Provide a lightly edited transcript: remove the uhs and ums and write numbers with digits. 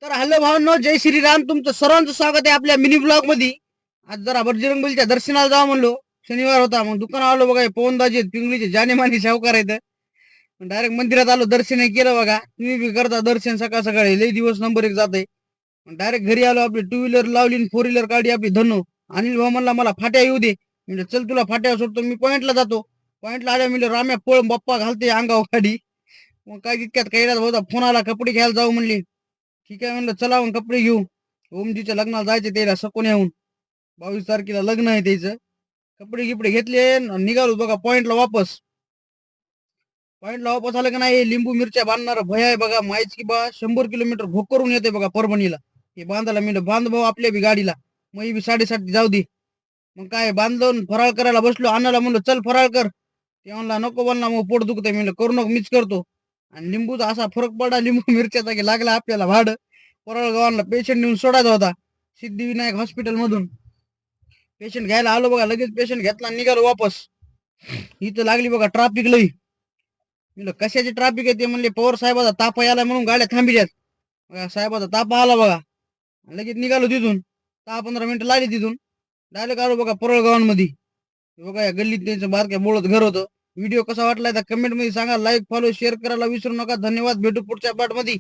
तर हॅलो भावांनो, जय श्रीराम. तुमचं सर्वांचं स्वागत आहे आपल्या मिनी ब्लॉग मध्ये. आज जरा बजरंगबलीच्या दर्शनाला जावं म्हणलो. शनिवार होता, मग दुकान आलो बघा. पवनदाजी आहेत, पिंगळीचे जानेमानी शाहूकार आहेत. डायरेक्ट मंदिरात आलो, दर्शन केलं बघा. तुम्ही बी करता दर्शन सकाळ सकाळी, लई दिवस नंबर एक जाते. डायरेक्ट घरी आलो, आपली टू व्हीलर लावली, फोर व्हीलर काढली आपली धन्नो. अनिल भाऊ म्हणला मला फाट्या येऊ दे. म्हणजे चल तुला फाट्यावर सोडतो, मी पॉइंटला जातो. पॉइंटला आल्या म्हणजे राम्या पळ बाप्पा घालते अंगावर गाडी. मग काय तितक्यात कैलास भाऊचा फोन आला, कपडे घ्यायला जाऊ म्हणले. ठीक आहे म्हणलं, चला मग कपडे घेऊ. ओमजीच्या लग्नाला जायचे त्याला सकोण्याहून. 22 तारखेला लग्न आहे त्याचं. कपडे गिपडे घेतले आणि निघालो बघा पॉइंटला वापस. पॉइंटला वापस आलं का नाही, लिंबू मिरच्या बांधणार भय आहे बघा. माहिती की बा 100 किलोमीटर भोग करून येते बघा परभणीला. हे बांधायला मी बांध भाऊ आपल्या बी गाडीला. मग बी 7:30 जाऊ दे. मग काय बांधून फराळ करायला बसलो. आणायला म्हणलं चल फराळ कर. ते म्हणला नको बनला, मग पोट दुखतंय. म्हणलं करू नको, मीच करतो. आणि लिंबूचा असा फरक पडला लिंबू मिरच्याचा की लागला आपल्याला भाड. परळगावाला पेशंट नेऊन सोडायचा होता, सिद्धिविनायक हॉस्पिटल मधून. पेशंट घ्यायला आलो बघा, लगेच पेशंट घेतला आणि निघालो वापस. इथं लागली बघा ट्रॅफिक लई. म्हणलं कशाची ट्रॅफिक आहे ते, म्हणले पवार साहेबाचा ताप यायला म्हणून गाड्या थांबिल्यात. बघा साहेबाचा ताप आला बघा. लगेच निघालो तिथून. 10-15 मिनिटं लागली तिथून. डायरेक्ट आलो बघा परळगावांमध्ये. बघा या गल्लीत त्यांचं बारक्या बोळत घर होतं. व्हिडिओ कसा वाटलाय तर कमेंट मध्ये सांगा. लाईक फॉलो शेअर करायला विसरू नका. धन्यवाद. भेटू पुढच्या पार्ट मध्ये.